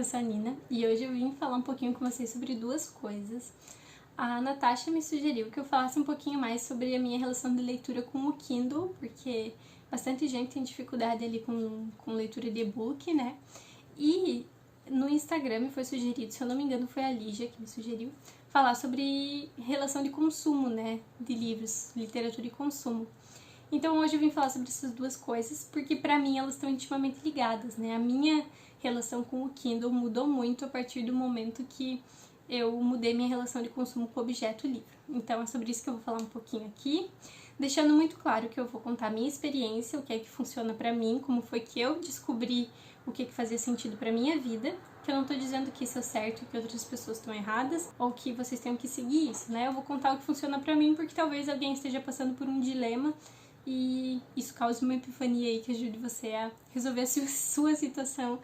sou a Nina e hoje eu vim falar um pouquinho com vocês sobre duas coisas. A Natasha me sugeriu que eu falasse um pouquinho mais sobre a minha relação de leitura com o Kindle, porque bastante gente tem dificuldade ali com leitura de e-book, né? E no Instagram me foi sugerido, se eu não me engano foi a Lígia que me sugeriu, falar sobre relação de consumo, né? De livros, literatura e consumo. Então hoje eu vim falar sobre essas duas coisas, porque pra mim elas estão intimamente ligadas, né? A minha relação com o Kindle mudou muito a partir do momento que eu mudei minha relação de consumo com o objeto livro. Então é sobre isso que eu vou falar um pouquinho aqui, deixando muito claro que eu vou contar a minha experiência, o que é que funciona pra mim, como foi que eu descobri o que fazia sentido pra minha vida, que eu não tô dizendo que isso é certo e que outras pessoas estão erradas, ou que vocês tenham que seguir isso, né? Eu vou contar o que funciona pra mim, porque talvez alguém esteja passando por um dilema e isso cause uma epifania aí que ajude você a resolver a sua situação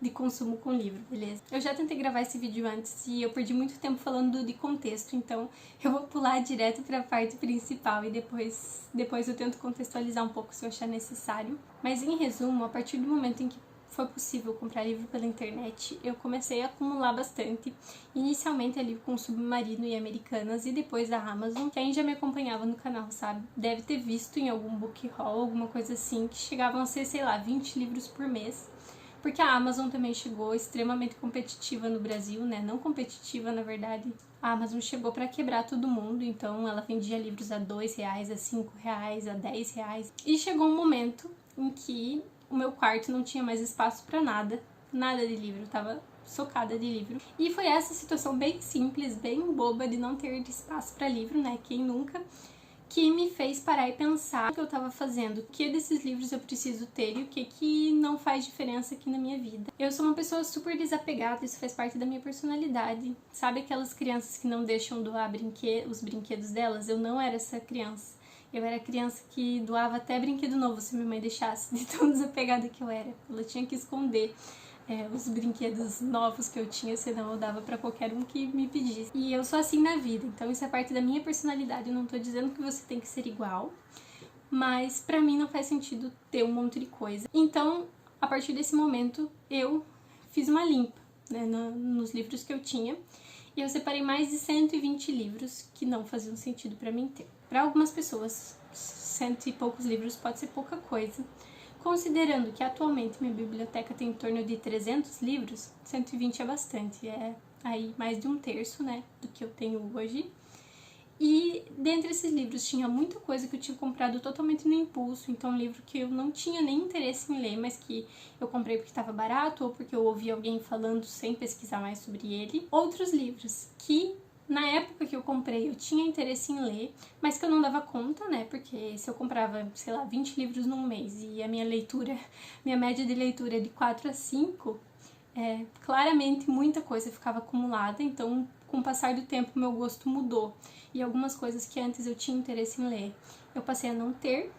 de consumo com livro, beleza? Eu já tentei gravar esse vídeo antes e eu perdi muito tempo falando de contexto, então eu vou pular direto para a parte principal e depois eu tento contextualizar um pouco se eu achar necessário. Mas em resumo, a partir do momento em que foi possível comprar livro pela internet, eu comecei a acumular bastante, inicialmente ali com Submarino e Americanas e depois da Amazon. Quem já me acompanhava no canal, sabe, deve ter visto em algum book haul, alguma coisa assim, que chegavam a ser, sei lá, 20 livros por mês. Porque a Amazon também chegou extremamente competitiva no Brasil, né? Não competitiva, na verdade. A Amazon chegou para quebrar todo mundo, então ela vendia livros a R$2, a R$5, a R$10. E chegou um momento em que o meu quarto não tinha mais espaço para nada de livro, eu tava socada de livro. E foi essa situação bem simples, bem boba de não ter espaço para livro, né? Quem nunca? Que me fez parar e pensar o que eu tava fazendo, o que desses livros eu preciso ter e o que não faz diferença aqui na minha vida. Eu sou uma pessoa super desapegada, isso faz parte da minha personalidade. Sabe aquelas crianças que não deixam doar os brinquedos delas? Eu não era essa criança. Eu era a criança que doava até brinquedo novo se minha mãe deixasse, de tão desapegada que eu era. Ela tinha que esconder os brinquedos novos que eu tinha, senão eu dava pra qualquer um que me pedisse. E eu sou assim na vida, então isso é parte da minha personalidade. Eu não tô dizendo que você tem que ser igual, mas pra mim não faz sentido ter um monte de coisa. Então, a partir desse momento, eu fiz uma limpa, né, nos livros que eu tinha, e eu separei mais de 120 livros que não faziam sentido pra mim ter. Pra algumas pessoas, 100 e poucos livros pode ser pouca coisa. Considerando que atualmente minha biblioteca tem em torno de 300 livros, 120 é bastante, é aí mais de um terço, né, do que eu tenho hoje. E dentre esses livros tinha muita coisa que eu tinha comprado totalmente no impulso, então um livro que eu não tinha nem interesse em ler, mas que eu comprei porque estava barato ou porque eu ouvi alguém falando sem pesquisar mais sobre ele. Outros livros que na época que eu comprei, eu tinha interesse em ler, mas que eu não dava conta, né? Porque se eu comprava, sei lá, 20 livros num mês e a minha média de leitura é de 4 a 5, claramente muita coisa ficava acumulada, então com o passar do tempo meu gosto mudou. E algumas coisas que antes eu tinha interesse em ler, eu passei a não ter.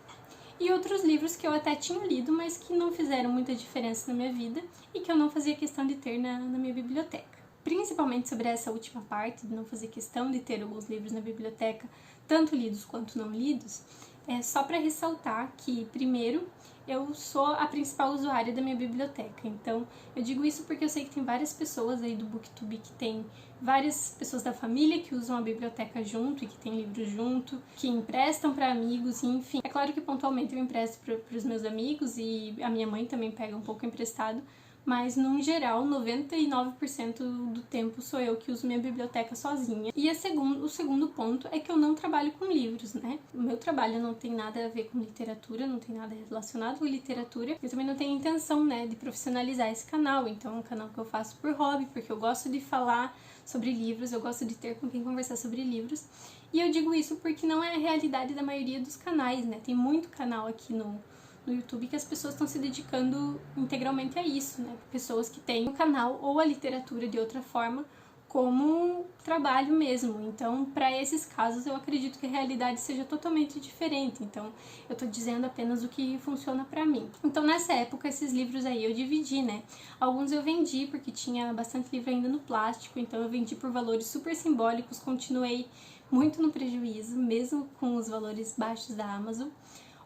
E outros livros que eu até tinha lido, mas que não fizeram muita diferença na minha vida e que eu não fazia questão de ter na minha biblioteca. Principalmente sobre essa última parte, de não fazer questão de ter alguns livros na biblioteca, tanto lidos quanto não lidos, é só para ressaltar que, primeiro, eu sou a principal usuária da minha biblioteca. Então, eu digo isso porque eu sei que tem várias pessoas aí do Booktube que tem várias pessoas da família que usam a biblioteca junto e que tem livros junto, que emprestam para amigos, e enfim. É claro que pontualmente eu empresto para os meus amigos e a minha mãe também pega um pouco emprestado, mas, no geral, 99% do tempo sou eu que uso minha biblioteca sozinha. E o segundo ponto é que eu não trabalho com livros, né? O meu trabalho não tem nada a ver com literatura, não tem nada relacionado com literatura. Eu também não tenho intenção, né, de profissionalizar esse canal. Então, é um canal que eu faço por hobby, porque eu gosto de falar sobre livros, eu gosto de ter com quem conversar sobre livros. E eu digo isso porque não é a realidade da maioria dos canais, né? Tem muito canal aqui no YouTube que as pessoas estão se dedicando integralmente a isso, né? Pessoas que têm o canal ou a literatura de outra forma como trabalho mesmo. Então, para esses casos, eu acredito que a realidade seja totalmente diferente. Então, eu tô dizendo apenas o que funciona para mim. Então, nessa época, esses livros aí eu dividi, né? Alguns eu vendi porque tinha bastante livro ainda no plástico, então eu vendi por valores super simbólicos, continuei muito no prejuízo, mesmo com os valores baixos da Amazon.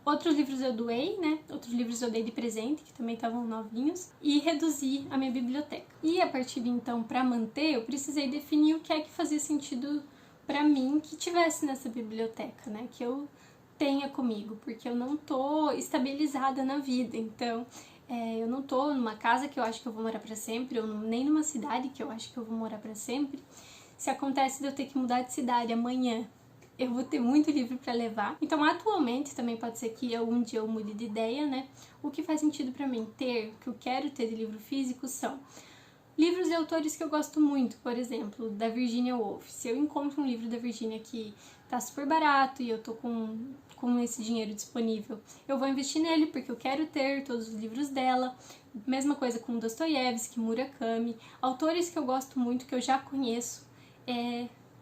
Outros livros eu doei, né? Outros livros eu dei de presente, que também estavam novinhos, e reduzi a minha biblioteca. E a partir de então, para manter, eu precisei definir o que é que fazia sentido para mim que tivesse nessa biblioteca, né? Que eu tenha comigo, porque eu não tô estabilizada na vida, então eu não tô numa casa que eu acho que eu vou morar para sempre, ou nem numa cidade que eu acho que eu vou morar para sempre. Se acontece de eu ter que mudar de cidade amanhã, eu vou ter muito livro para levar. Então, atualmente, também pode ser que algum dia eu mude de ideia, né? O que faz sentido para mim ter, o que eu quero ter de livro físico são livros de autores que eu gosto muito, por exemplo, da Virginia Woolf. Se eu encontro um livro da Virginia que tá super barato e eu tô com esse dinheiro disponível, eu vou investir nele porque eu quero ter todos os livros dela. Mesma coisa com Dostoiévski, Murakami, autores que eu gosto muito, que eu já conheço,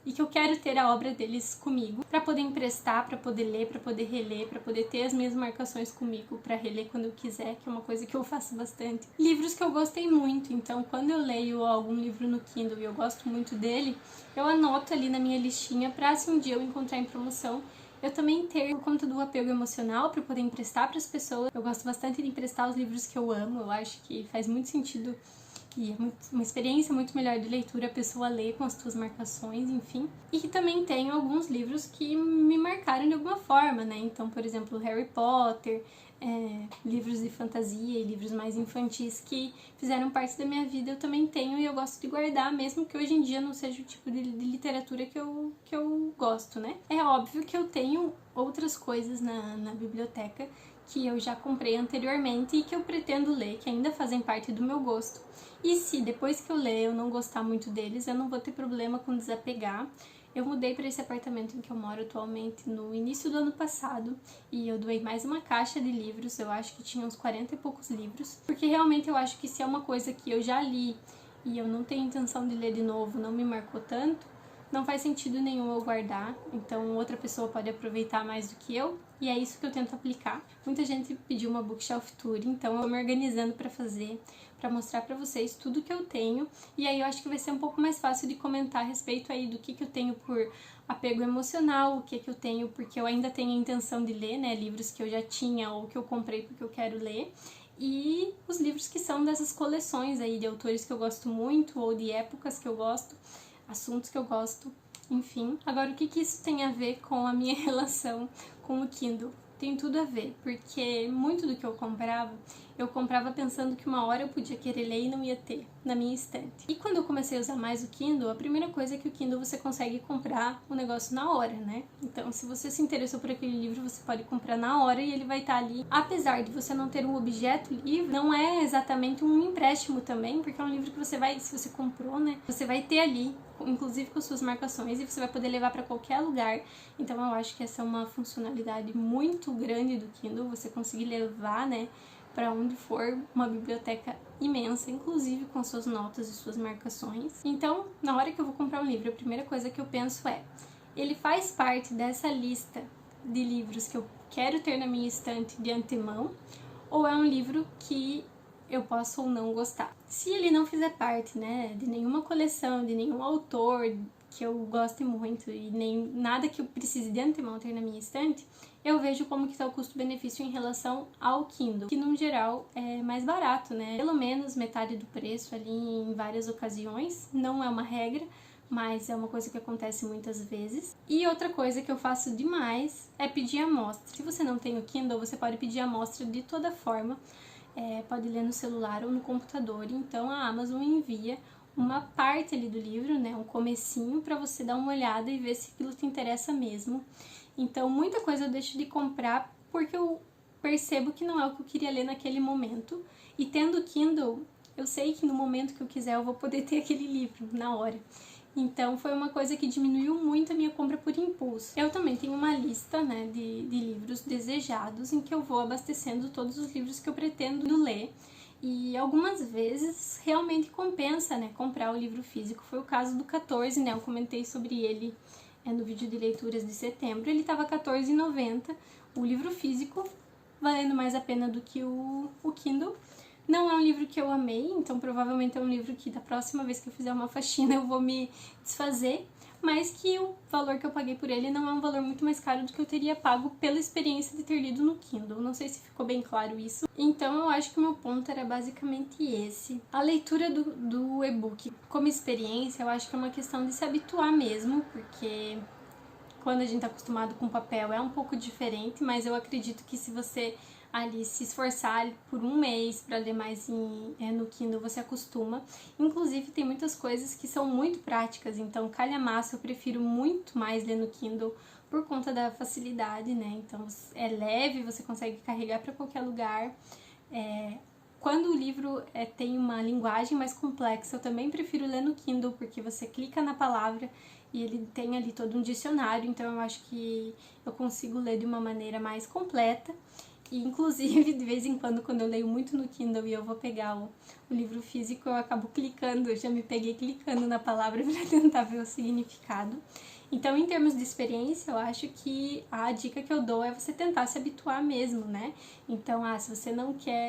e que eu quero ter a obra deles comigo, para poder emprestar, para poder ler, para poder reler, para poder ter as minhas marcações comigo, para reler quando eu quiser, que é uma coisa que eu faço bastante. Livros que eu gostei muito, então quando eu leio algum livro no Kindle e eu gosto muito dele, eu anoto ali na minha listinha para se um dia eu encontrar em promoção, eu também ter, por conta do apego emocional, para poder emprestar para as pessoas. Eu gosto bastante de emprestar os livros que eu amo, eu acho que faz muito sentido e é uma experiência muito melhor de leitura, a pessoa lê com as suas marcações, enfim. E que também tenho alguns livros que me marcaram de alguma forma, né? Então, por exemplo, Harry Potter, livros de fantasia e livros mais infantis que fizeram parte da minha vida, eu também tenho e eu gosto de guardar, mesmo que hoje em dia não seja o tipo de literatura que eu gosto, né? É óbvio que eu tenho outras coisas na biblioteca que eu já comprei anteriormente e que eu pretendo ler, que ainda fazem parte do meu gosto. E se depois que eu ler eu não gostar muito deles, eu não vou ter problema com desapegar. Eu mudei para esse apartamento em que eu moro atualmente no início do ano passado e eu doei mais uma caixa de livros, eu acho que tinha uns 40 e poucos livros, porque realmente eu acho que se é uma coisa que eu já li e eu não tenho intenção de ler de novo, não me marcou tanto, não faz sentido nenhum eu guardar, então outra pessoa pode aproveitar mais do que eu, e é isso que eu tento aplicar. Muita gente pediu uma bookshelf tour, então eu tô me organizando para fazer, para mostrar para vocês tudo que eu tenho, e aí eu acho que vai ser um pouco mais fácil de comentar a respeito aí do que eu tenho por apego emocional, o que eu tenho porque eu ainda tenho a intenção de ler, né, livros que eu já tinha ou que eu comprei porque eu quero ler, e os livros que são dessas coleções aí de autores que eu gosto muito ou de épocas que eu gosto, assuntos que eu gosto, enfim. Agora, o que isso tem a ver com a minha relação com o Kindle? Tem tudo a ver, porque muito do que eu comprava pensando que uma hora eu podia querer ler e não ia ter na minha estante. E quando eu comecei a usar mais o Kindle, a primeira coisa é que o Kindle você consegue comprar o negócio na hora, né? Então, se você se interessou por aquele livro, você pode comprar na hora e ele vai estar ali. Apesar de você não ter um objeto livre, não é exatamente um empréstimo também, porque é um livro que você vai, se você comprou, né? Você vai ter ali, inclusive com suas marcações, e você vai poder levar para qualquer lugar. Então, eu acho que essa é uma funcionalidade muito grande do Kindle, você conseguir levar, né, para onde for, uma biblioteca imensa, inclusive com suas notas e suas marcações. Então, na hora que eu vou comprar um livro, a primeira coisa que eu penso é: ele faz parte dessa lista de livros que eu quero ter na minha estante de antemão, ou é um livro que eu posso ou não gostar? Se ele não fizer parte, né, de nenhuma coleção, de nenhum autor que eu goste muito e nem nada que eu precise de antemão ter na minha estante, eu vejo como que está o custo-benefício em relação ao Kindle, que no geral é mais barato, né? Pelo menos metade do preço ali em várias ocasiões, não é uma regra, mas é uma coisa que acontece muitas vezes. E outra coisa que eu faço demais é pedir amostra. Se você não tem o Kindle, você pode pedir amostra de toda forma, pode ler no celular ou no computador, então a Amazon envia uma parte ali do livro, né, um comecinho, para você dar uma olhada e ver se aquilo te interessa mesmo. Então, muita coisa eu deixo de comprar porque eu percebo que não é o que eu queria ler naquele momento. E tendo Kindle, eu sei que no momento que eu quiser eu vou poder ter aquele livro na hora. Então, foi uma coisa que diminuiu muito a minha compra por impulso. Eu também tenho uma lista, né, de livros desejados em que eu vou abastecendo todos os livros que eu pretendo ler. E algumas vezes realmente compensa, né, comprar o livro físico. Foi o caso do 14, né, eu comentei sobre ele no vídeo de leituras de setembro. Ele estava R$14,90, o livro físico valendo mais a pena do que o Kindle, Não é um livro que eu amei, então provavelmente é um livro que da próxima vez que eu fizer uma faxina eu vou me desfazer, mas que o valor que eu paguei por ele não é um valor muito mais caro do que eu teria pago pela experiência de ter lido no Kindle. Não sei se ficou bem claro isso. Então eu acho que o meu ponto era basicamente esse. A leitura do e-book como experiência, eu acho que é uma questão de se habituar mesmo, porque quando a gente tá acostumado com papel é um pouco diferente, mas eu acredito que se você ali se esforçar por um mês para ler mais no Kindle, você acostuma. Inclusive tem muitas coisas que são muito práticas, então calhamaço eu prefiro muito mais ler no Kindle por conta da facilidade, né? Então é leve, você consegue carregar para qualquer lugar. Quando o livro tem uma linguagem mais complexa, eu também prefiro ler no Kindle, porque você clica na palavra e ele tem ali todo um dicionário, então eu acho que eu consigo ler de uma maneira mais completa. E, inclusive, de vez em quando eu leio muito no Kindle e eu vou pegar o livro físico, eu acabo clicando, eu já me peguei clicando na palavra para tentar ver o significado. Então, em termos de experiência, eu acho que a dica que eu dou é você tentar se habituar mesmo, né? Então, se você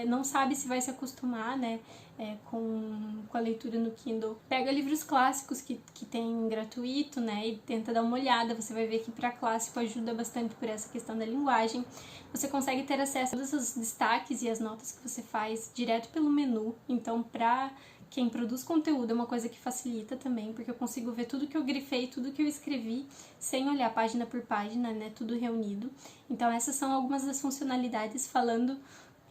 não sabe se vai se acostumar, né, com a leitura no Kindle, pega livros clássicos que tem gratuito, né, e tenta dar uma olhada. Você vai ver que para clássico ajuda bastante por essa questão da linguagem. Você consegue ter acesso a todos os destaques e as notas que você faz direto pelo menu. Então, para quem produz conteúdo é uma coisa que facilita também, porque eu consigo ver tudo que eu grifei, tudo que eu escrevi, sem olhar página por página, né, tudo reunido. Então essas são algumas das funcionalidades falando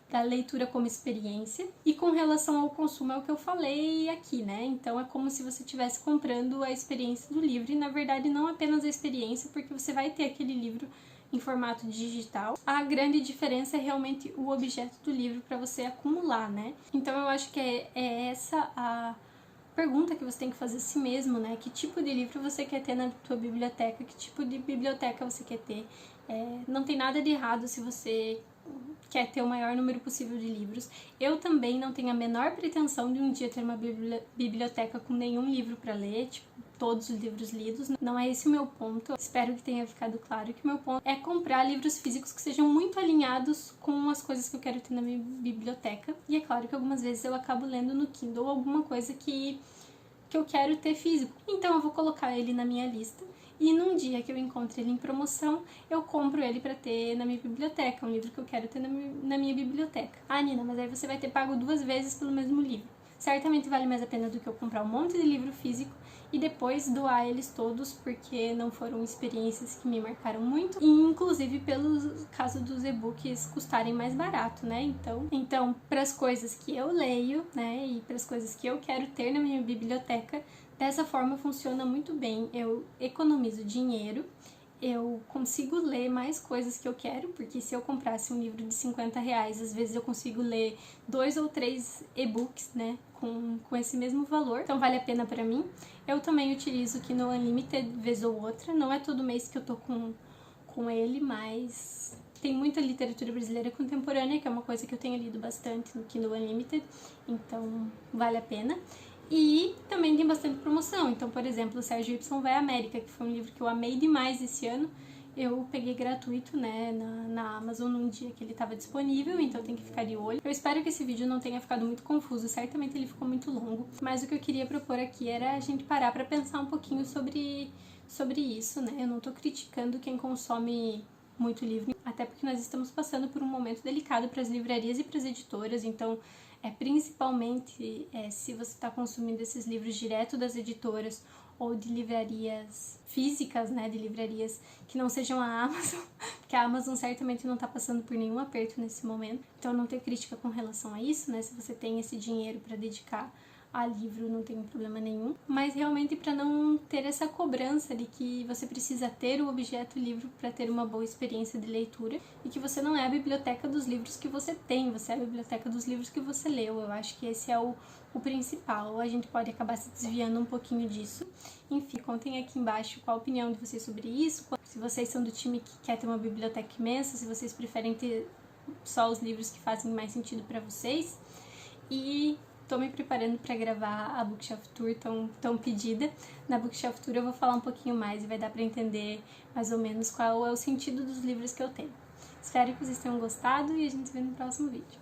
da leitura como experiência. E com relação ao consumo é o que eu falei aqui, né? Então é como se você estivesse comprando a experiência do livro, e na verdade não apenas a experiência, porque você vai ter aquele livro em formato digital. A grande diferença é realmente o objeto do livro para você acumular, né? Então eu acho que é essa a pergunta que você tem que fazer a si mesmo, né? Que tipo de livro você quer ter na tua biblioteca? Que tipo de biblioteca você quer ter? Não tem nada de errado se você quer ter o maior número possível de livros. Eu também não tenho a menor pretensão de um dia ter uma biblioteca com nenhum livro para ler, tipo, todos os livros lidos. Não é esse o meu ponto. Espero que tenha ficado claro que o meu ponto é comprar livros físicos que sejam muito alinhados com as coisas que eu quero ter na minha biblioteca. E é claro que algumas vezes eu acabo lendo no Kindle alguma coisa que eu quero ter físico. Então eu vou colocar ele na minha lista. E num dia que eu encontro ele em promoção, eu compro ele para ter na minha biblioteca, um livro que eu quero ter na minha biblioteca. Nina, mas aí você vai ter pago 2 vezes pelo mesmo livro. Certamente vale mais a pena do que eu comprar um monte de livro físico e depois doar eles todos, porque não foram experiências que me marcaram muito, e inclusive pelo caso dos e-books custarem mais barato, né? Então para as coisas que eu leio, né, e para as coisas que eu quero ter na minha biblioteca, dessa forma funciona muito bem. Eu economizo dinheiro, eu consigo ler mais coisas que eu quero, porque se eu comprasse um livro de R$50, às vezes eu consigo ler 2 ou 3 e-books, né, com esse mesmo valor, então vale a pena pra mim. Eu também utilizo o Kindle Unlimited vez ou outra, não é todo mês que eu tô com ele, mas tem muita literatura brasileira contemporânea, que é uma coisa que eu tenho lido bastante no Kindle Unlimited, então vale a pena. E também tem bastante promoção. Então, por exemplo, o Sérgio Y Vai à América, que foi um livro que eu amei demais esse ano. Eu peguei gratuito, né, na Amazon num dia que ele estava disponível, então tem que ficar de olho. Eu espero que esse vídeo não tenha ficado muito confuso, certamente ele ficou muito longo. Mas o que eu queria propor aqui era a gente parar para pensar um pouquinho sobre isso, né? Eu não tô criticando quem consome muito livro, até porque nós estamos passando por um momento delicado para as livrarias e para as editoras, então principalmente se você está consumindo esses livros direto das editoras ou de livrarias físicas, né, de livrarias que não sejam a Amazon, porque a Amazon certamente não está passando por nenhum aperto nesse momento, então não tem crítica com relação a isso, né, se você tem esse dinheiro para dedicar a livro, não tem problema nenhum, mas realmente para não ter essa cobrança de que você precisa ter o objeto livro para ter uma boa experiência de leitura e que você não é a biblioteca dos livros que você tem, você é a biblioteca dos livros que você leu. Eu acho que esse é o principal. A gente pode acabar se desviando um pouquinho disso. Enfim, contem aqui embaixo qual a opinião de vocês sobre isso, se vocês são do time que quer ter uma biblioteca imensa, se vocês preferem ter só os livros que fazem mais sentido para vocês. E tô me preparando para gravar a Bookshelf Tour tão pedida. Na Bookshelf Tour eu vou falar um pouquinho mais e vai dar para entender mais ou menos qual é o sentido dos livros que eu tenho. Espero que vocês tenham gostado e a gente se vê no próximo vídeo.